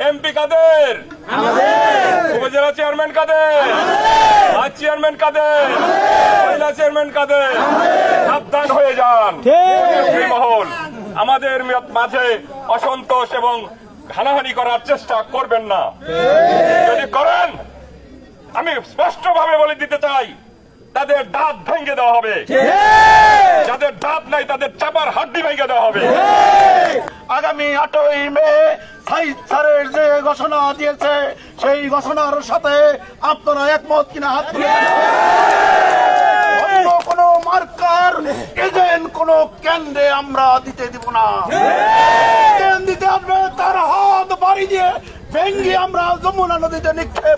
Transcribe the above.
MP কাদের? উপজেলা chairman কাদের? Vice chairman কাদের? মহিলা chairman কাদের? সাবধান হয়ে যান। মহল আমাদের মাঝে অসন্তোষ এবং হানাহানি করার চেষ্টা করবেন না। যদি করেন, আমি স্পষ্টভাবে বলে দিতে চাই, তাদের দাঁত ভেঙে দেওয়া হবে। যাদের দাঁত নাই তাদের চাপার হাড্ডি ভেঙে দেওয়া হবে। আগামী 8ই মে সাইদ স্যারের যে ঘোষণা দিয়েছে সেই ঘোষণার সাথে আপনারা একমত কিনা হাত তুলে অন্য কোন মার্কার এজেন্ট কোন কেন্দ্রে আমরা দিতে দিব না। দিতে আসবে তার হাত বাড়ি দিয়ে ভেঙ্গে আমরা যমুনা নদীতে নিক্ষেপ